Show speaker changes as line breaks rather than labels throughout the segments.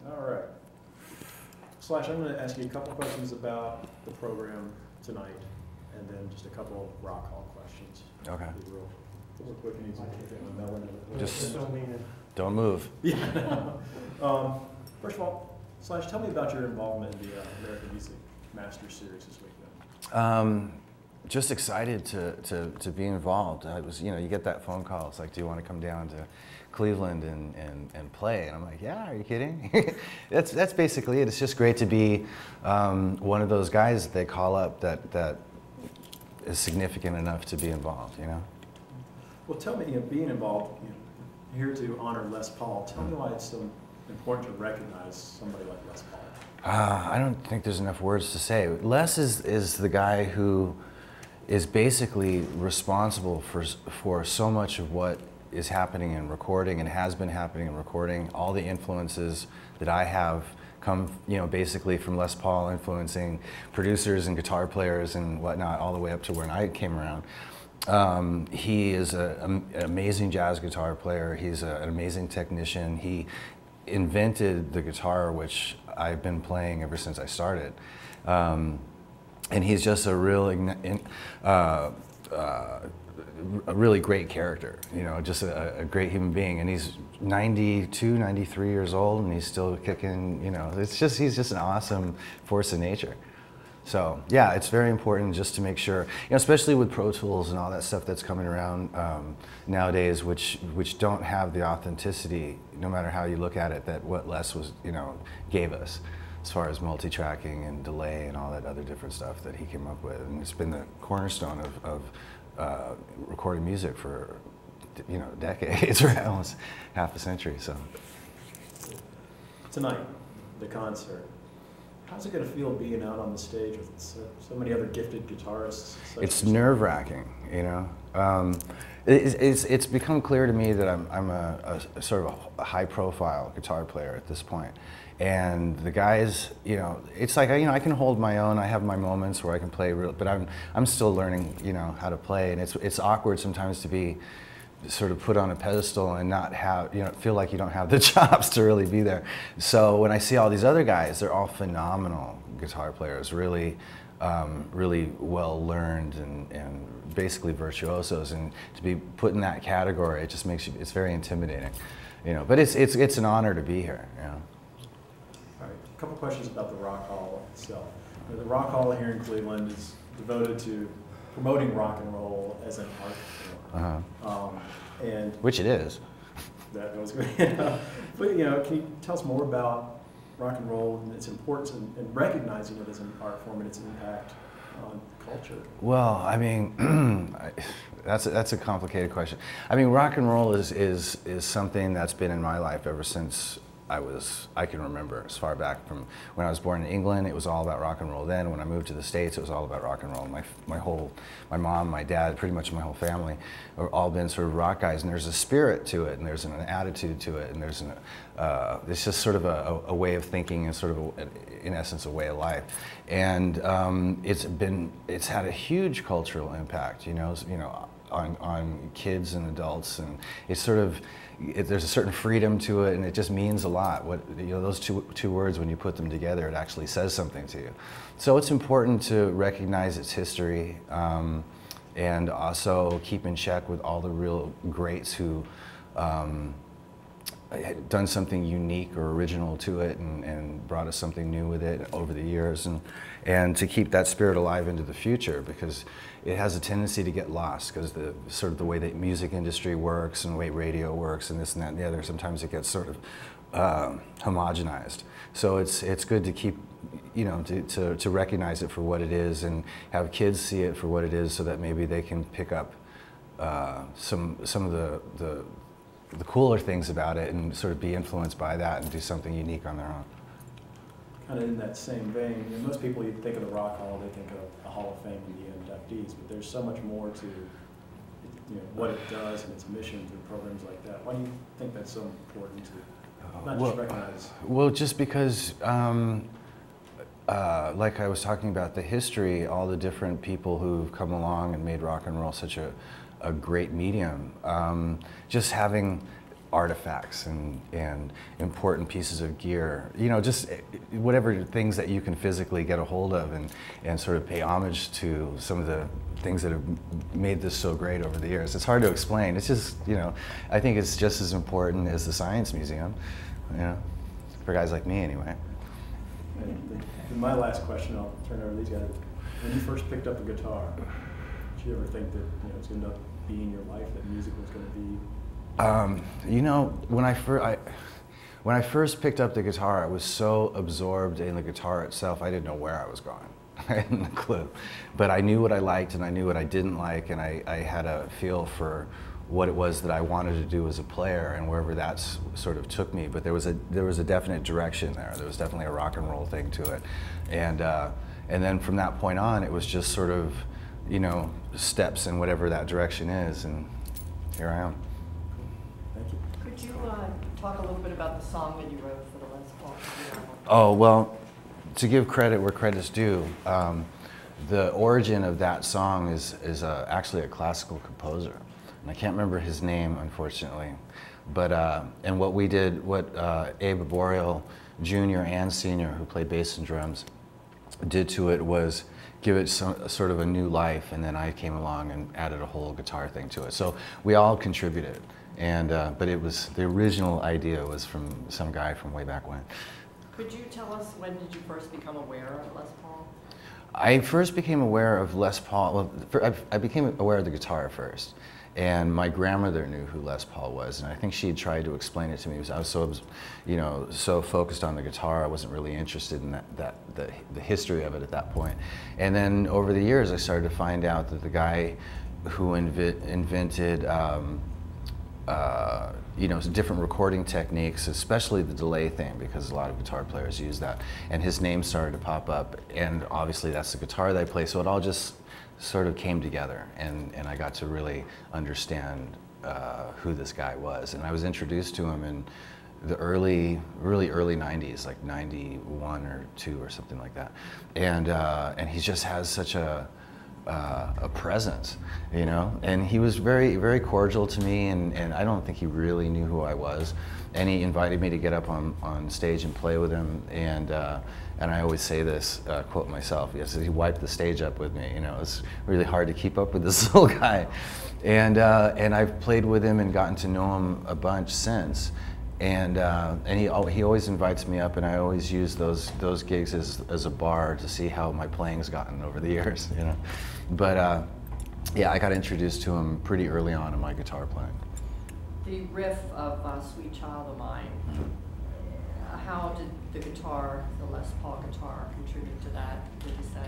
All right. Slash, I'm going to ask you a couple questions about the program tonight, and then just a couple of rock hall questions.
Okay.
Be real quick and easy.
Just
don't mean it.
Don't move.
Yeah. First of all, Slash, tell me about your involvement in the American Music Masters Series this week.
Just excited to be involved. I was, you get that phone call. It's like, do you want to come down to Cleveland and play? And I'm like, yeah, are you kidding? that's basically it. It's just great to be one of those guys that they call up that is significant enough to be involved,
Well, tell me, being involved, here to honor Les Paul, tell me why it's so important to recognize somebody like Les Paul.
I don't think there's enough words to say. Les is the guy who is basically responsible for so much of what is happening in recording and has been happening in recording. All the influences that I have come, basically from Les Paul influencing producers and guitar players and whatnot, all the way up to when I came around. He is an amazing jazz guitar player. He's an amazing technician. He invented the guitar, which I've been playing ever since I started. And he's just a really great character, just a great human being. And he's 92, 93 years old, and he's still kicking, he's just an awesome force of nature. So yeah, it's very important just to make sure, especially with Pro Tools and all that stuff that's coming around nowadays, which don't have the authenticity, no matter how you look at it, that what Les was, gave us, as far as multi-tracking and delay and all that other different stuff that he came up with. And it's been the cornerstone of recording music for, decades, or almost half a century. So
Tonight, the concert. How's it going to feel being out on the stage with so many other gifted guitarists?
It's nerve-wracking, It's become clear to me that I'm a sort of a high-profile guitar player at this point. And the guys, it's like, I can hold my own. I have my moments where I can play but I'm still learning, how to play. And it's awkward sometimes to be sort of put on a pedestal and not have, feel like you don't have the chops to really be there. So when I see all these other guys, they're all phenomenal guitar players, really, really well learned and basically virtuosos. And to be put in that category, it just makes you, it's very intimidating, But it's an honor to be here, All
right, a couple questions about the Rock Hall itself. The Rock Hall here in Cleveland is devoted to promoting rock and roll as an art form. And
which it is.
That was good. But can you tell us more about rock and roll and its importance and recognizing it as an art form and its impact on culture?
Well, I mean, that's a complicated question. I mean, rock and roll is something that's been in my life ever since I can remember, as far back from when I was born in England. It was all about rock and roll then. When I moved to the States, it was all about rock and roll. My mom, my dad, pretty much my whole family have all been sort of rock guys. And there's a spirit to it, and there's an attitude to it, and it's just sort of a way of thinking and sort of, in essence, a way of life. And it's had a huge cultural impact, on kids and adults, and it's sort of, there's a certain freedom to it, and it just means a lot. Those two words, when you put them together, it actually says something to you. So it's important to recognize its history, and also keep in check with all the real greats who had done something unique or original to it, and brought us something new with it over the years, and to keep that spirit alive into the future, because it has a tendency to get lost, because the sort of the way the music industry works and the way radio works and this and that and the other, sometimes it gets sort of homogenized. So it's good to keep, to recognize it for what it is, and have kids see it for what it is, so that maybe they can pick up some of the cooler things about it and sort of be influenced by that and do something unique on their own.
Kind of in that same vein, most people, you think of the Rock Hall, they think of a Hall of Fame and the inductees, but there's so much more to what it does and its mission through programs like that. Why do you think that's so important to not just recognize? Well,
just because, like I was talking about, the history, all the different people who've come along and made rock and roll such a great medium. Just having artifacts and important pieces of gear, you know, just whatever things that you can physically get a hold of and sort of pay homage to some of the things that have made this so great over the years. It's hard to explain. It's just, you know, I think it's just as important as the Science Museum, you know, for guys like me anyway.
And my last question, I'll turn it over to these guys. When you first picked up a guitar, did you ever think that, you know, it's going to end up being your life, that music was going to be?
You know, when I first picked up the guitar, I was so absorbed in the guitar itself, I didn't know where I was going. I hadn't a clue. But I knew what I liked and I knew what I didn't like, and I had a feel for what it was that I wanted to do as a player and wherever that sort of took me. But there was a definite direction there. There was definitely a rock and roll thing to it. And then from that point on, it was just sort of, you know, steps in whatever that direction is, and here I am.
Thank you.
Could you talk a little bit about the song that you wrote for the Les Paul?
Oh, well, to give credit where credit's due, the origin of that song is actually a classical composer. And I can't remember his name, unfortunately. But, and what we did, what Abe Boreal, Jr. and Sr., who played bass and drums, did to it was give it some sort of a new life, and then I came along and added a whole guitar thing to it. So we all contributed, and but it was, the original idea was from some guy from way back when.
Could you tell us, when did you first become aware of Les Paul?
I first became aware of Les Paul, well, I became aware of the guitar first. And my grandmother knew who Les Paul was, and I think she had tried to explain it to me. I was so, you know, so focused on the guitar, I wasn't really interested in the history of it at that point. And then over the years, I started to find out that the guy who invented, you know, different recording techniques, especially the delay thing, because a lot of guitar players use that, and his name started to pop up, and obviously that's the guitar that I play, so it all just sort of came together, and I got to really understand who this guy was. And I was introduced to him in the really early 90s, like 91 or 2 or something like that. And he just has such a presence, you know? And he was very cordial to me, and I don't think he really knew who I was. And he invited me to get up on stage and play with him, and I always say this, quote myself, yes, he wiped the stage up with me. You know, it's really hard to keep up with this little guy. And I've played with him and gotten to know him a bunch since. And he always invites me up, and I always use those gigs as a bar to see how my playing's gotten over the years, you know. But yeah, I got introduced to him pretty early on in my guitar playing.
The riff of Sweet Child of Mine, how did the guitar, the Les Paul guitar, contribute to that, would you say?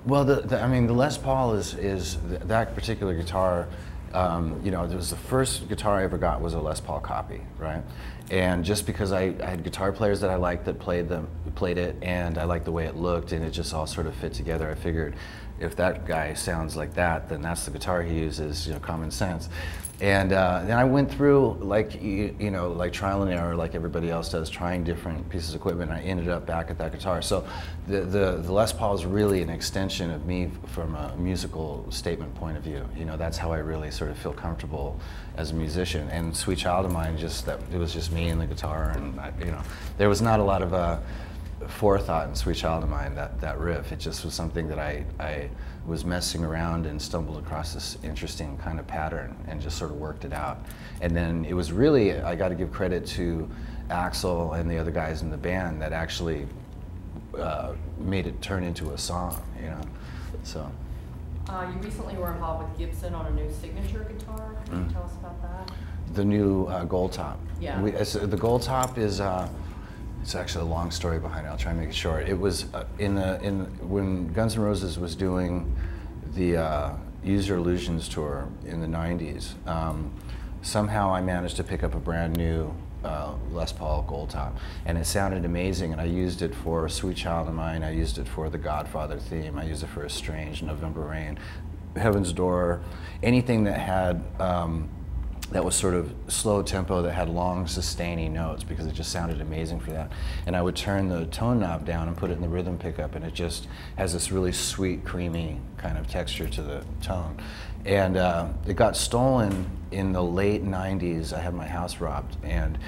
Well, I mean, the Les Paul is that particular guitar. You know, it was the first guitar I ever got was a Les Paul copy, right? And just because I had guitar players that I liked that played it, and I liked the way it looked, and it just all sort of fit together, I figured if that guy sounds like that, then that's the guitar he uses, you know, common sense. And then I went through, like, you know, like trial and error, like everybody else does, trying different pieces of equipment, and I ended up back at that guitar. So the Les Paul is really an extension of me from a musical statement point of view. You know, that's how I really sort of feel comfortable as a musician. And Sweet Child of Mine, it was just me and the guitar, and you know, there was not a lot of forethought in Sweet Child of Mine, that riff. It just was something that I was messing around and stumbled across this interesting kind of pattern and just sort of worked it out. And then it was really, I got to give credit to Axl and the other guys in the band that actually made it turn into a song, you know, so.
You recently were involved with Gibson on a new signature guitar. Can you tell us about that?
The new Gold Top.
Yeah.
The Gold Top is, it's actually a long story behind it. I'll try and make it short. It was when Guns N' Roses was doing the Use Your Illusions tour in the 90s. Somehow I managed to pick up a brand new Les Paul Gold Top, and it sounded amazing. And I used it for Sweet Child of Mine. I used it for the Godfather theme. I used it for Estranged, November Rain, Heaven's Door, anything that had. That was sort of slow tempo that had long sustaining notes, because it just sounded amazing for that. And I would turn the tone knob down and put it in the rhythm pickup, and it just has this really sweet, creamy kind of texture to the tone. And it got stolen in the late 90s. I had my house robbed, and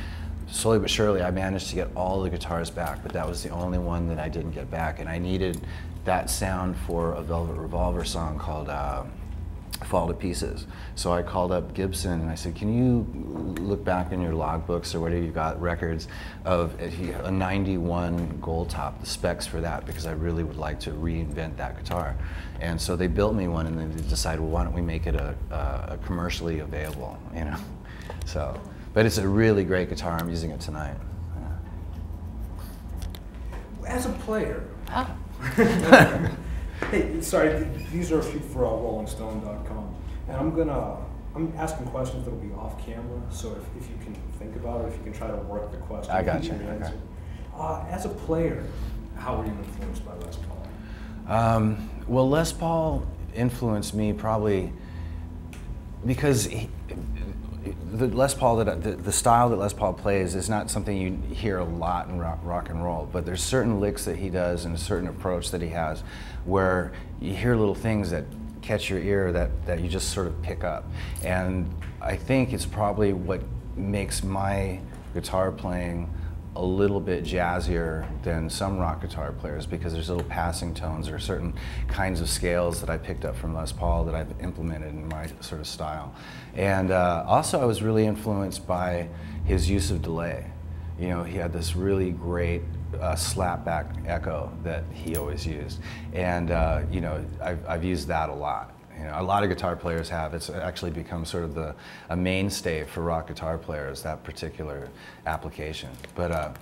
slowly but surely I managed to get all the guitars back, but that was the only one that I didn't get back, and I needed that sound for a Velvet Revolver song called Fall to Pieces. So I called up Gibson and I said, can you look back in your logbooks or whatever you've got, records of a 91 Gold Top, the specs for that, because I really would like to reinvent that guitar. And so they built me one, and then they decided, well, why don't we make it a commercially available, you know? So, but it's a really great guitar. I'm using it tonight.
Yeah. As a player, hey, sorry, these are a few for RollingStone.com, and I'm asking questions that'll be off camera, so if you can think about it, if you can try to work the question.
I got you.
Okay. As a player, how were you influenced by Les Paul?
Well, Les Paul influenced me probably because the style that Les Paul plays is not something you hear a lot in rock and roll, but there's certain licks that he does and a certain approach that he has where you hear little things that catch your ear that you just sort of pick up. And I think it's probably what makes my guitar playing a little bit jazzier than some rock guitar players, because there's little passing tones or certain kinds of scales that I picked up from Les Paul that I've implemented in my sort of style. And also I was really influenced by his use of delay. You know, he had this really great slapback echo that he always used. And you know, I've used that a lot. You know, a lot of guitar players have. It's actually become sort of a mainstay for rock guitar players, that particular application. But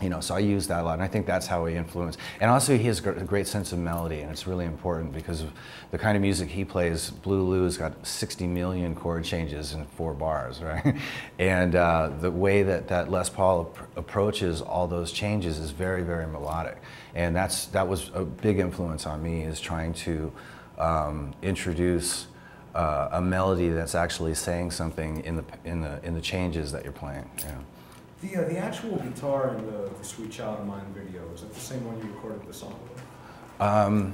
you know, so I use that a lot, and I think that's how he influenced. And also, he has a great sense of melody, and it's really important because of the kind of music he plays. Blue Lou's got 60 million chord changes in 4 bars, right? And the way that Les Paul approaches all those changes is very, very melodic. And that was a big influence on me, is trying to introduce a melody that's actually saying something in the changes that you're playing. Yeah.
The actual guitar in the Sweet Child of Mine video, is that the same one you recorded the song with?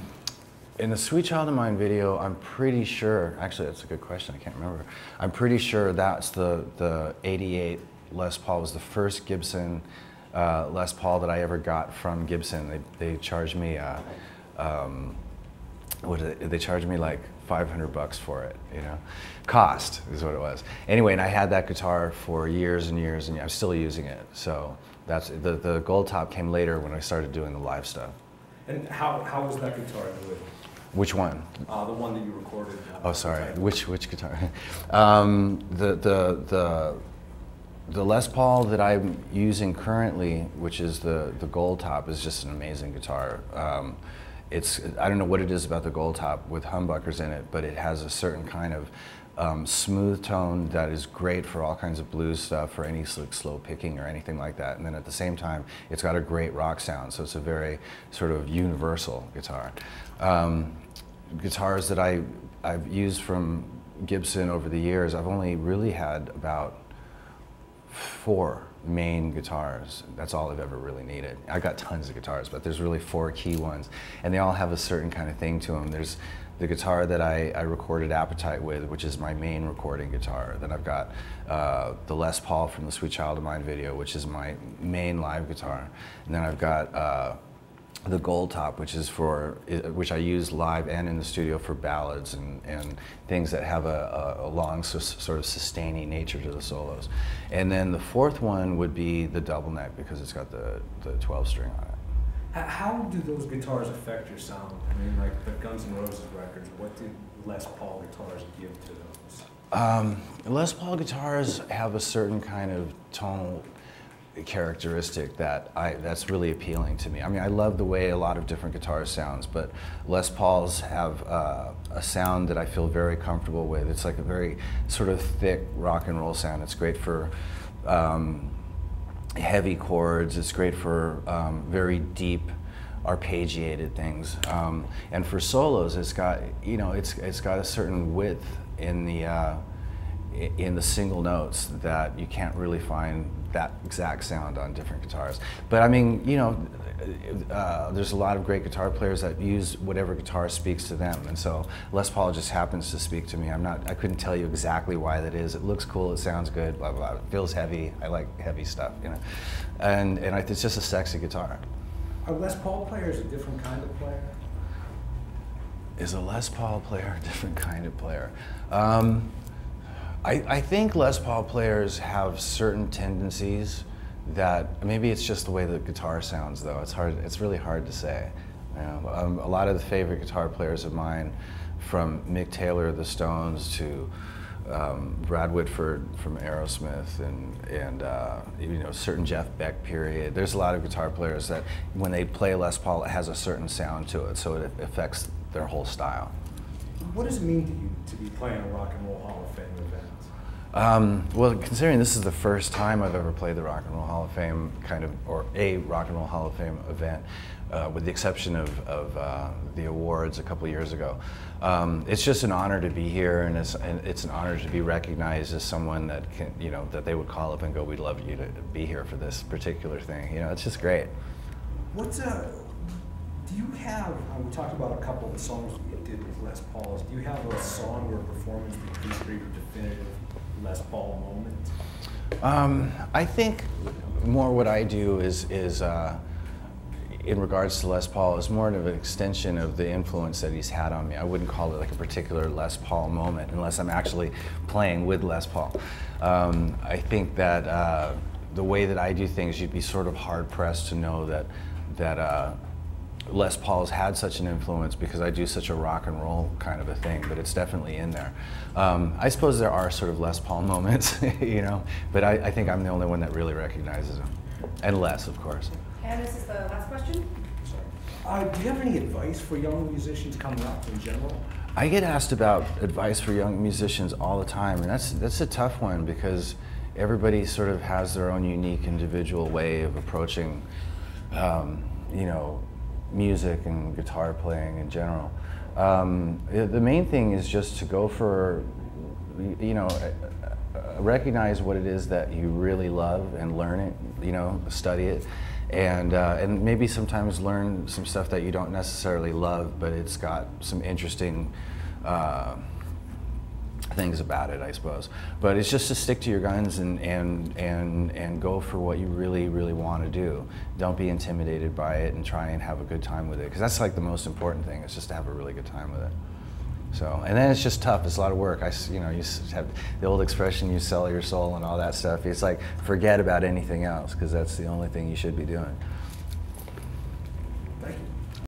In the Sweet Child of Mine video, I'm pretty sure, actually that's a good question, I can't remember. I'm pretty sure that's the 88 Les Paul. Was the first Gibson Les Paul that I ever got from Gibson. They charged me they charged me like $500 for it, you know. Cost is what it was. Anyway, and I had that guitar for years and years, and I'm still using it. So that's the Gold Top came later when I started doing the live stuff.
And how was that guitar doing?
Which one?
The one that you recorded.
Oh, sorry. Which guitar? The Les Paul that I'm using currently, which is the Gold Top, is just an amazing guitar. I don't know what it is about the Gold Top with humbuckers in it, but it has a certain kind of smooth tone that is great for all kinds of blues stuff, for any slow picking or anything like that. And then at the same time, it's got a great rock sound, so it's a very sort of universal guitar. Guitars that I've used from Gibson over the years, I've only really had about 4 main guitars. That's all I've ever really needed. I've got tons of guitars, but there's really 4 key ones, and they all have a certain kind of thing to them. There's the guitar that I recorded Appetite with, which is my main recording guitar. Then I've got the Les Paul from the Sweet Child of Mine video, which is my main live guitar. And then I've got the Gold Top, which I use live and in the studio for ballads and things that have a long sort of sustaining nature to the solos. And then the 4th one would be the Double Neck, because it's got the 12 string on it.
How do those guitars affect your sound? I mean, like the Guns N' Roses records, what did Les Paul guitars give to those?
Les Paul guitars have a certain kind of tonal characteristic that's really appealing to me. I mean, I love the way a lot of different guitars sounds, but Les Pauls have a sound that I feel very comfortable with. It's like a very sort of thick rock and roll sound. It's great for heavy chords. It's great for very deep arpeggiated things. And for solos, it's got, you know, it's got a certain width in the single notes that you can't really find that exact sound on different guitars. But I mean, you know, there's a lot of great guitar players that use whatever guitar speaks to them, and so Les Paul just happens to speak to me. I couldn't tell you exactly why that is. It looks cool, it sounds good, blah, blah, blah. It feels heavy. I like heavy stuff, you know. And it's just a sexy guitar.
Are Les Paul players a different kind of player?
Is a Les Paul player a different kind of player? I think Les Paul players have certain tendencies that, maybe it's just the way the guitar sounds though. It's really hard to say. You know, a lot of the favorite guitar players of mine, from Mick Taylor of the Stones to Brad Whitford from Aerosmith, and you know, certain Jeff Beck period. There's a lot of guitar players that when they play Les Paul, it has a certain sound to it, so it affects their whole style.
What does it mean to you to be playing a Rock and Roll Hall of Fame event?
Well, considering this is the first time I've ever played the Rock and Roll Hall of Fame or a Rock and Roll Hall of Fame event, with the exception of the awards a couple years ago, it's just an honor to be here, and it's an honor to be recognized as someone that can, you know, that they would call up and go, "We'd love you to be here for this particular thing." You know, it's just great.
Do you have, we talked about a couple of the songs you did with Les Paul's, do you have a song or a performance that you consider your definitive Les Paul moment?
I think more what I do is in regards to Les Paul, is more of an extension of the influence that he's had on me. I wouldn't call it like a particular Les Paul moment unless I'm actually playing with Les Paul. I think that the way that I do things, you'd be sort of hard-pressed to know that Les Paul's had such an influence because I do such a rock and roll kind of a thing, but it's definitely in there. I suppose there are sort of Les Paul moments, you know, but I think I'm the only one that really recognizes him. And Les, of course.
And this is the last question.
Sorry. Do you have any advice for young musicians coming up in general?
I get asked about advice for young musicians all the time, and that's a tough one because everybody sort of has their own unique individual way of approaching, you know, music and guitar playing in general. The main thing is just to go for, you know, recognize what it is that you really love and learn it, you know, study it, and maybe sometimes learn some stuff that you don't necessarily love, but it's got some interesting things about it, I suppose. But it's just to stick to your guns and go for what you really, really want to do. Don't be intimidated by it, and try and have a good time with it, because that's like the most important thing, is just to have a really good time with it. So, and then it's just tough. It's a lot of work. You know, you have the old expression, you sell your soul and all that stuff. It's like, forget about anything else, because that's the only thing you should be doing.